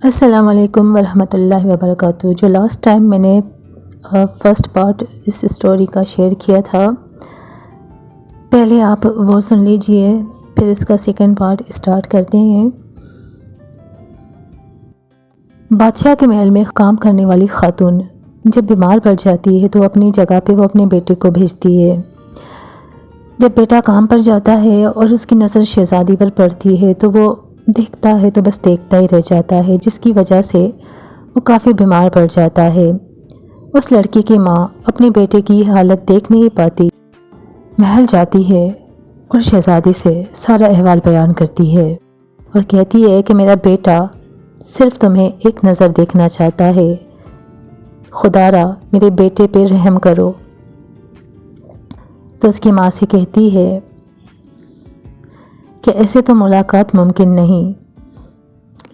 السلام علیکم ورحمۃ اللہ وبرکاتہ۔ جو لاسٹ ٹائم میں نے فرسٹ پارٹ اس اسٹوری کا شیئر کیا تھا، پہلے آپ وہ سن لیجئے، پھر اس کا سیکنڈ پارٹ اسٹارٹ کرتے ہیں۔ بادشاہ کے محل میں کام کرنے والی خاتون جب بیمار پڑ جاتی ہے تو اپنی جگہ پہ وہ اپنے بیٹے کو بھیجتی ہے۔ جب بیٹا کام پر جاتا ہے اور اس کی نظر شہزادی پر پڑتی ہے تو وہ دیکھتا ہے تو بس دیکھتا ہی رہ جاتا ہے، جس کی وجہ سے وہ کافی بیمار پڑ جاتا ہے۔ اس لڑکی کی ماں اپنے بیٹے کی حالت دیکھ نہیں پاتی، محل جاتی ہے اور شہزادی سے سارا احوال بیان کرتی ہے اور کہتی ہے کہ میرا بیٹا صرف تمہیں ایک نظر دیکھنا چاہتا ہے، خدا را میرے بیٹے پہ رحم کرو۔ تو اس کی ماں سے کہتی ہے کہ ایسے تو ملاقات ممکن نہیں،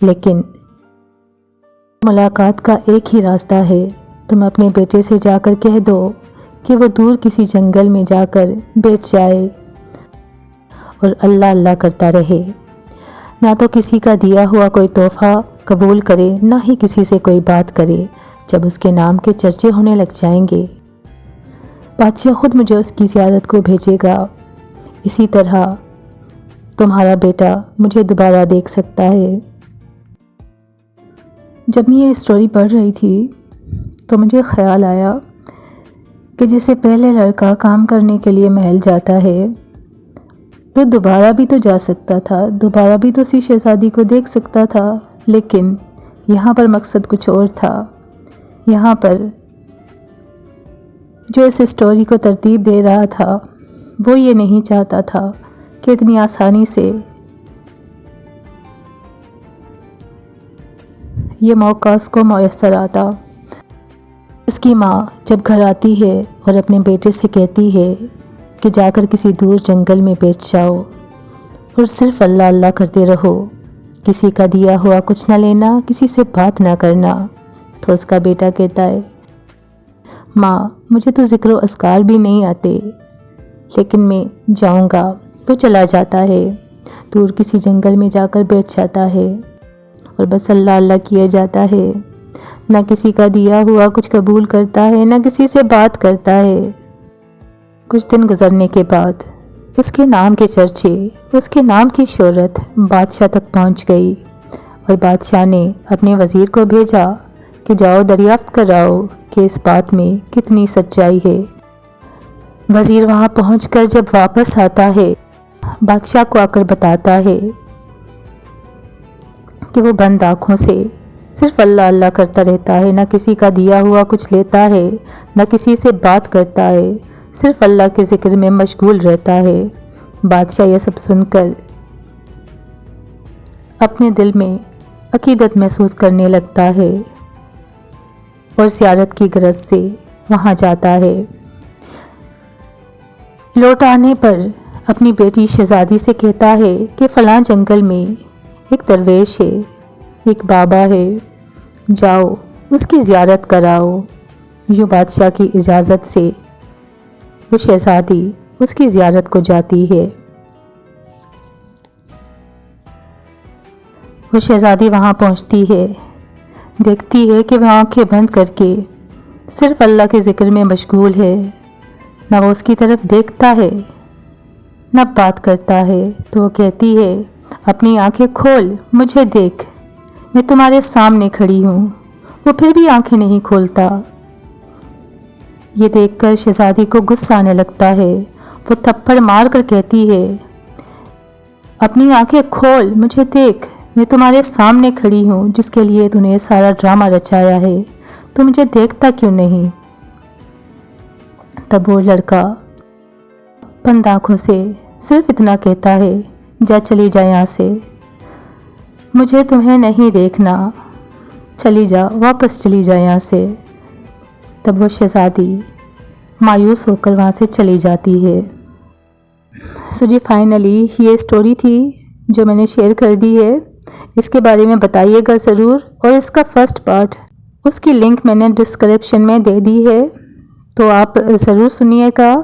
لیکن ملاقات کا ایک ہی راستہ ہے، تم اپنے بیٹے سے جا کر کہہ دو کہ وہ دور کسی جنگل میں جا کر بیٹھ جائے اور اللہ اللہ کرتا رہے، نہ تو کسی کا دیا ہوا کوئی تحفہ قبول کرے، نہ ہی کسی سے کوئی بات کرے۔ جب اس کے نام کے چرچے ہونے لگ جائیں گے، بادشاہ خود مجھے اس کی زیارت کو بھیجے گا، اسی طرح تمہارا بیٹا مجھے دوبارہ دیکھ سکتا ہے۔ جب میں یہ اسٹوری پڑھ رہی تھی تو مجھے خیال آیا کہ جیسے پہلے لڑکا کام کرنے کے لیے محل جاتا ہے تو دوبارہ بھی تو جا سکتا تھا، دوبارہ بھی تو اسی شہزادی کو دیکھ سکتا تھا، لیکن یہاں پر مقصد کچھ اور تھا۔ یہاں پر جو اس اسٹوری کو ترتیب دے رہا تھا وہ یہ نہیں چاہتا تھا کہ اتنی آسانی سے یہ موقع اس کو میسر آتا۔ اس کی ماں جب گھر آتی ہے اور اپنے بیٹے سے کہتی ہے کہ جا کر کسی دور جنگل میں بیٹھ جاؤ اور صرف اللہ اللہ کرتے رہو، کسی کا دیا ہوا کچھ نہ لینا، کسی سے بات نہ کرنا، تو اس کا بیٹا کہتا ہے ماں مجھے تو ذکر و اذکار بھی نہیں آتے، لیکن میں جاؤں گا۔ تو چلا جاتا ہے، دور کسی جنگل میں جا کر بیٹھ جاتا ہے اور بس اللہ اللہ کیا جاتا ہے، نہ کسی کا دیا ہوا کچھ قبول کرتا ہے، نہ کسی سے بات کرتا ہے۔ کچھ دن گزرنے کے بعد اس کے نام کے چرچے، اس کے نام کی شہرت بادشاہ تک پہنچ گئی اور بادشاہ نے اپنے وزیر کو بھیجا کہ جاؤ دریافت کراؤ کہ اس بات میں کتنی سچائی ہے۔ وزیر وہاں پہنچ کر جب واپس آتا ہے، بادشاہ کو آ کر بتاتا ہے کہ وہ بند آنکھوں سے صرف اللہ اللہ کرتا رہتا ہے، نہ کسی کا دیا ہوا کچھ لیتا ہے، نہ کسی سے بات کرتا ہے، صرف اللہ کے ذکر میں مشغول رہتا ہے۔ بادشاہ یہ سب سن کر اپنے دل میں عقیدت محسوس کرنے لگتا ہے اور زیارت کی غرض سے وہاں جاتا ہے۔ لوٹ آنے پر اپنی بیٹی شہزادی سے کہتا ہے کہ فلاں جنگل میں ایک درویش ہے، ایک بابا ہے، جاؤ اس کی زیارت کراؤ۔ یوں بادشاہ کی اجازت سے وہ شہزادی اس کی زیارت کو جاتی ہے۔ وہ شہزادی وہاں پہنچتی ہے، دیکھتی ہے کہ وہ آنکھیں بند کر کے صرف اللہ کے ذکر میں مشغول ہے، نہ وہ اس کی طرف دیکھتا ہے نہ بات کرتا ہے۔ تو وہ کہتی ہے اپنی آنکھیں کھول، مجھے دیکھ، میں تمہارے سامنے کھڑی ہوں۔ وہ پھر بھی آنکھیں نہیں کھولتا۔ یہ دیکھ کر شہزادی کو غصہ آنے لگتا ہے، وہ تھپڑ مار کر کہتی ہے اپنی آنکھیں کھول، مجھے دیکھ، میں تمہارے سامنے کھڑی ہوں، جس کے لیے تو نے سارا ڈرامہ رچایا ہے، تو مجھے دیکھتا کیوں نہیں؟ تب وہ لڑکا بند آنکھوں سے صرف اتنا کہتا ہے جا چلی جا یہاں سے، مجھے تمہیں نہیں دیکھنا، چلی جا، واپس چلی جا یہاں سے۔ تب وہ شہزادی مایوس ہو کر وہاں سے چلی جاتی ہے۔ جی فائنلی یہ اسٹوری تھی جو میں نے شیئر کر دی ہے، اس کے بارے میں بتائیے گا ضرور، اور اس کا فرسٹ پارٹ اس کی لنک میں نے ڈسکرپشن میں دے دی ہے، تو آپ ضرور سنیے گا۔